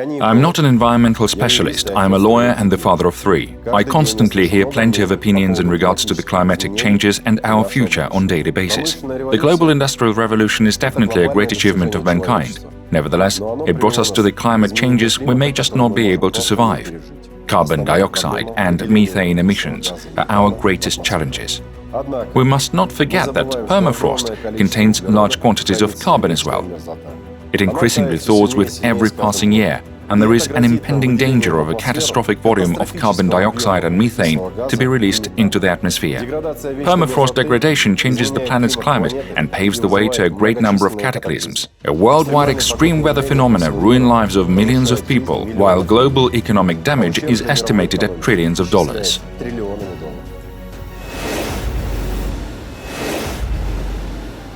I'm not an environmental specialist. I'm a lawyer and the father of three. I constantly hear plenty of opinions in regards to the climatic changes and our future on daily basis. The global industrial revolution is definitely a great achievement of mankind. Nevertheless, it brought us to the climate changes we may just not be able to survive. Carbon dioxide and methane emissions are our greatest challenges. We must not forget that permafrost contains large quantities of carbon as well. It increasingly thaws with every passing year, and there is an impending danger of a catastrophic volume of carbon dioxide and methane to be released into the atmosphere. Permafrost degradation changes the planet's climate and paves the way to a great number of cataclysms. A worldwide extreme weather phenomena ruin lives of millions of people, while global economic damage is estimated at trillions of dollars.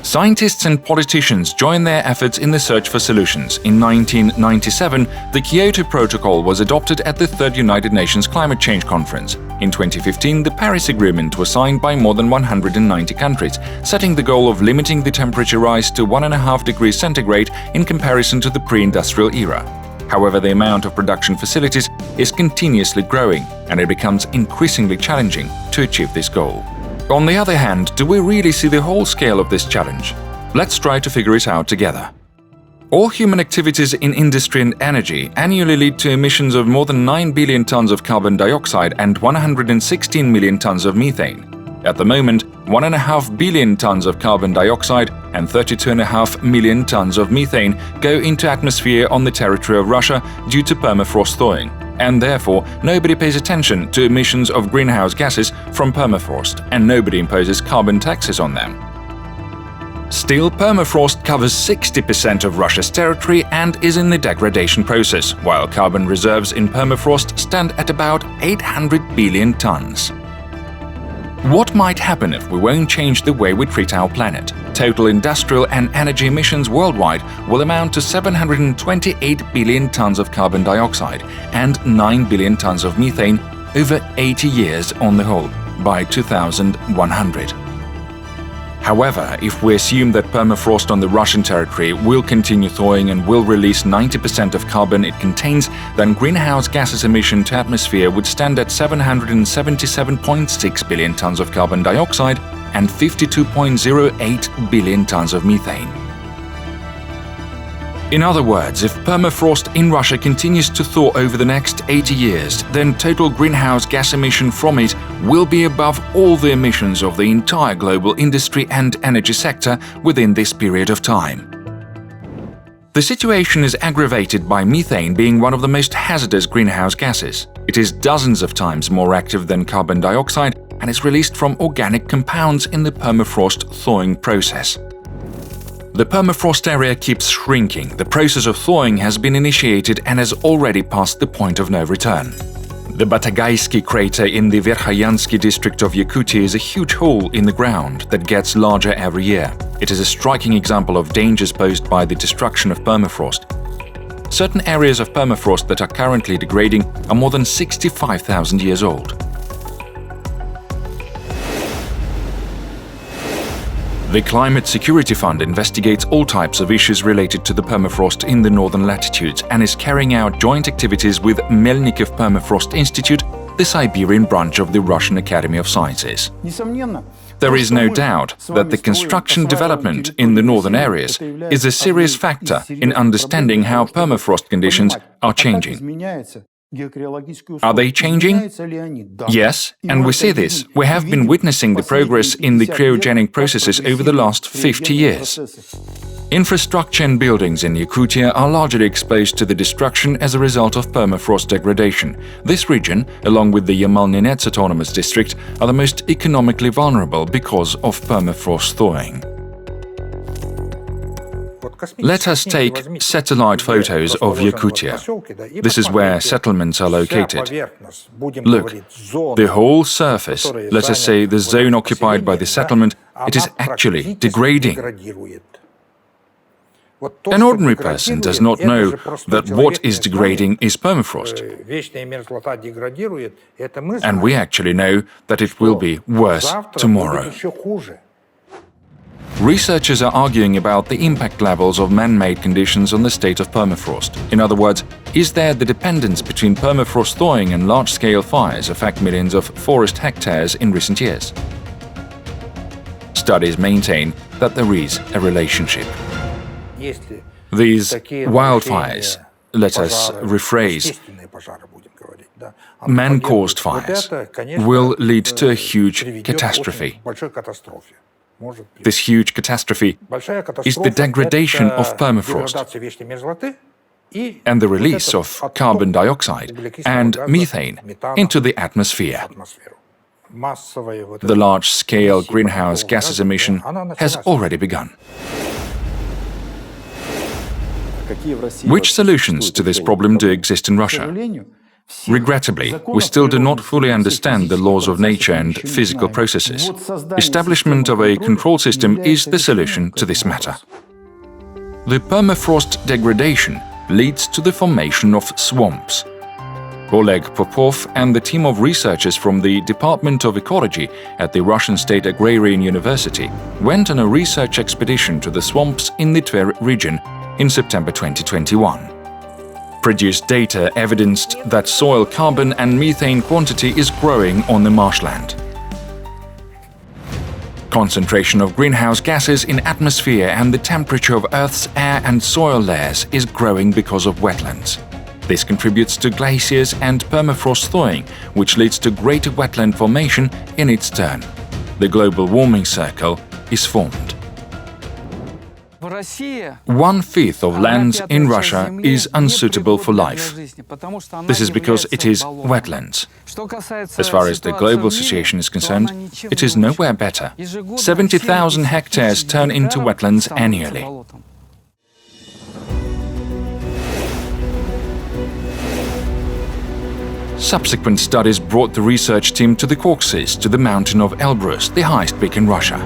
Scientists and politicians joined their efforts in the search for solutions. In 1997, the Kyoto Protocol was adopted at the Third United Nations Climate Change Conference. In 2015, the Paris Agreement was signed by more than 190 countries, setting the goal of limiting the temperature rise to 1.5 degrees centigrade in comparison to the pre-industrial era. However, the amount of production facilities is continuously growing, and it becomes increasingly challenging to achieve this goal. On the other hand, do we really see the whole scale of this challenge? Let's try to figure it out together. All human activities in industry and energy annually lead to emissions of more than 9 billion tons of carbon dioxide and 116 million tons of methane. At the moment, 1.5 billion tons of carbon dioxide and 32.5 million tons of methane go into atmosphere on the territory of Russia due to permafrost thawing. And therefore, nobody pays attention to emissions of greenhouse gases from permafrost, and nobody imposes carbon taxes on them. Still, permafrost covers 60% of Russia's territory and is in the degradation process, while carbon reserves in permafrost stand at about 800 billion tons. What might happen if we won't change the way we treat our planet? Total industrial and energy emissions worldwide will amount to 728 billion tons of carbon dioxide and 9 billion tons of methane over 80 years on the whole, by 2100. However, if we assume that permafrost on the Russian territory will continue thawing and will release 90% of carbon it contains, then greenhouse gases emission to atmosphere would stand at 777.6 billion tons of carbon dioxide and 52.08 billion tons of methane. In other words, if permafrost in Russia continues to thaw over the next 80 years, then total greenhouse gas emission from it will be above all the emissions of the entire global industry and energy sector within this period of time. The situation is aggravated by methane being one of the most hazardous greenhouse gases. It is dozens of times more active than carbon dioxide and is released from organic compounds in the permafrost thawing process. The permafrost area keeps shrinking. The process of thawing has been initiated and has already passed the point of no return. The Batagaysky crater in the Verkhoyansky district of Yakutia is a huge hole in the ground that gets larger every year. It is a striking example of dangers posed by the destruction of permafrost. Certain areas of permafrost that are currently degrading are more than 65,000 years old. The Climate Security Fund investigates all types of issues related to the permafrost in the northern latitudes and is carrying out joint activities with Melnikov Permafrost Institute, the Siberian branch of the Russian Academy of Sciences. There is no doubt that the construction development in the northern areas is a serious factor in understanding how permafrost conditions are changing. Are they changing? Yes, and we see this. We have been witnessing the progress in the cryogenic processes over the last 50 years. Infrastructure and buildings in Yakutia are largely exposed to the destruction as a result of permafrost degradation. This region, along with the Yamal-Nenets Autonomous District, are the most economically vulnerable because of permafrost thawing. Let us take satellite photos of Yakutia. This is where settlements are located. Look, the whole surface, let us say the zone occupied by the settlement, it is actually degrading. An ordinary person does not know that what is degrading is permafrost. And we actually know that it will be worse tomorrow. Researchers are arguing about the impact levels of man-made conditions on the state of permafrost. In other words, Is there the dependence between permafrost thawing and large-scale fires affect millions of forest hectares in recent years? Studies maintain that there is a relationship. These wildfires, let us rephrase, man-caused fires, will lead to a huge catastrophe. This huge catastrophe is the degradation of permafrost and the release of carbon dioxide and methane into the atmosphere. The large-scale greenhouse gases emission has already begun. Which solutions to this problem do exist in Russia? Regrettably, we still do not fully understand the laws of nature and physical processes. Establishment of a control system is the solution to this matter. The permafrost degradation leads to the formation of swamps. Oleg Popov and the team of researchers from the Department of Ecology at the Russian State Agrarian University went on a research expedition to the swamps in the Tver region in September 2021. Produced data evidenced that soil carbon and methane quantity is growing on the marshland. Concentration of greenhouse gases in atmosphere and the temperature of Earth's air and soil layers is growing because of wetlands. This contributes to glaciers and permafrost thawing, which leads to greater wetland formation in its turn. The global warming circle is formed. 1/5 of land in Russia is unsuitable for life. This is because it is wetlands. As far as the global situation is concerned, it is nowhere better. 70,000 hectares turn into wetlands annually. Subsequent studies brought the research team to the Caucasus, to the mountain of Elbrus, the highest peak in Russia.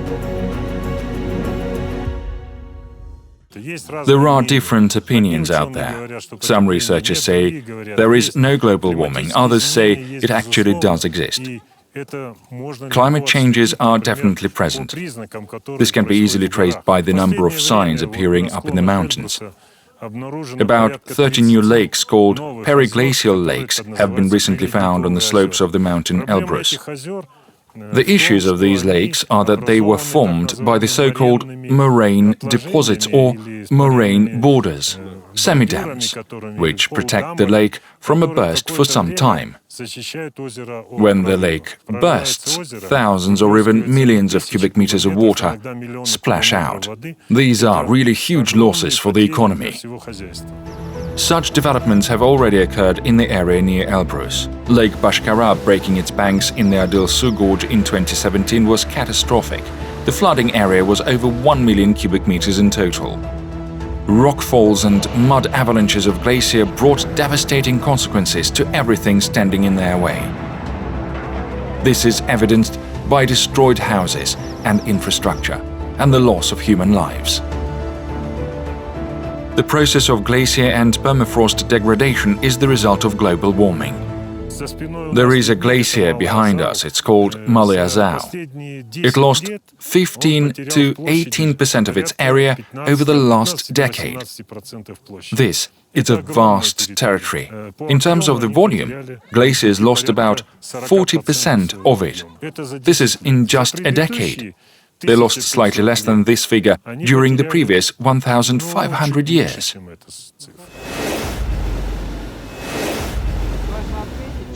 There are different opinions out there. Some researchers say there is no global warming, others say it actually does exist. Climate changes are definitely present. This can be easily traced by the number of signs appearing up in the mountains. About 30 new lakes called periglacial lakes have been recently found on the slopes of the mountain Elbrus. The issues of these lakes are that they were formed by the so-called moraine deposits or moraine borders, semi-dams, which protect the lake from a burst for some time. When the lake bursts, thousands or even millions of cubic meters of water splash out. These are really huge losses for the economy. Such developments have already occurred in the area near Elbrus. Lake Bashkara breaking its banks in the Adil-Su Gorge in 2017 was catastrophic. The flooding area was over 1 million cubic meters in total. Rockfalls and mud avalanches of glacier brought devastating consequences to everything standing in their way. This is evidenced by destroyed houses and infrastructure, and the loss of human lives. The process of glacier and permafrost degradation is the result of global warming. There is a glacier behind us, it's called Malый Azov. It lost 15 to 18% of its area over the last decade. This is a vast territory. In terms of the volume, glaciers lost about 40% of it. This is in just a decade. They lost slightly less than this figure during the previous 1,500 years.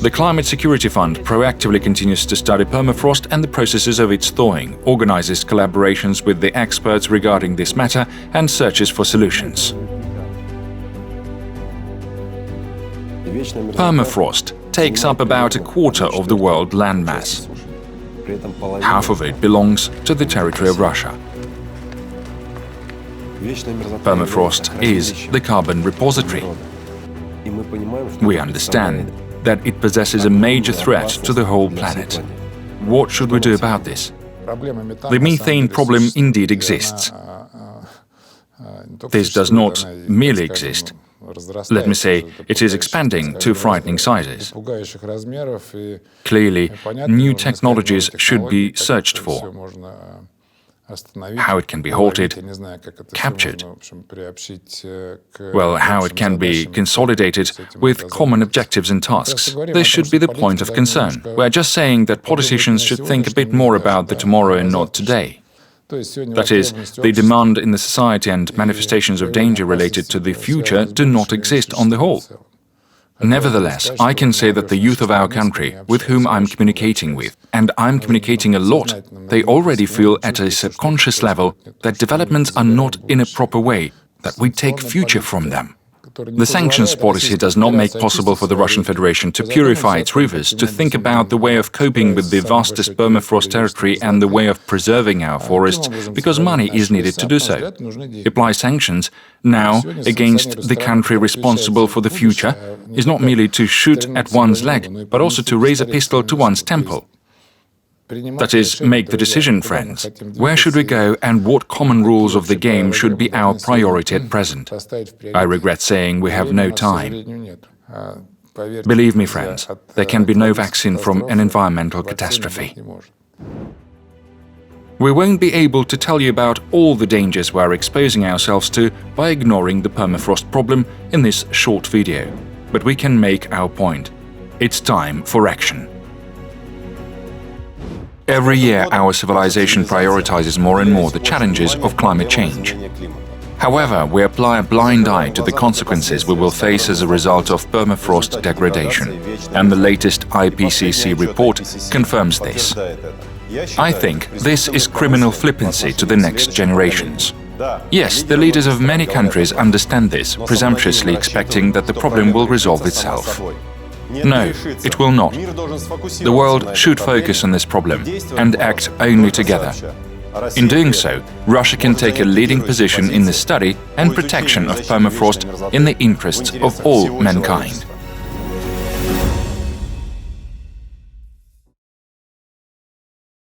The Climate Security Fund proactively continues to study permafrost and the processes of its thawing, organizes collaborations with the experts regarding this matter, and searches for solutions. Permafrost takes up about a quarter of the world landmass. Half of it belongs to the territory of Russia. Permafrost is the carbon repository. We understand that it possesses a major threat to the whole planet. What should we do about this? The methane problem indeed exists. This does not merely exist. Let me say, it is expanding to frightening sizes. Clearly, new technologies should be searched for. how it can be halted, captured, well, how it can be consolidated with common objectives and tasks. This should be the point of concern. We're just saying that politicians should think a bit more about the tomorrow and not today. That is, the demand in the society and manifestations of danger related to the future do not exist on the whole. Nevertheless, I can say that the youth of our country, with whom I'm communicating with, and I'm communicating a lot, they already feel at a subconscious level that developments are not in a proper way, that we take future from them. The sanctions policy does not make possible for the Russian Federation to purify its rivers, to think about the way of coping with the vastest permafrost territory and the way of preserving our forests, because money is needed to do so. Apply sanctions now against the country responsible for the future is not merely to shoot at one's leg, but also to raise a pistol to one's temple. That is, make the decision, friends. Where should we go and what common rules of the game should be our priority at present? I regret saying we have no time. Believe me, friends, there can be no vaccine from an environmental catastrophe. We won't be able to tell you about all the dangers we're exposing ourselves to by ignoring the permafrost problem in this short video. But we can make our point. It's time for action. Every year, our civilization prioritizes more and more the challenges of climate change. However, we apply a blind eye to the consequences we will face as a result of permafrost degradation, and the latest IPCC report confirms this. I think this is criminal flippancy to the next generations. Yes, the leaders of many countries understand this, presumptuously expecting that the problem will resolve itself. No, it will not. The world should focus on this problem and act only together. In doing so, Russia can take a leading position in the study and protection of permafrost in the interests of all mankind.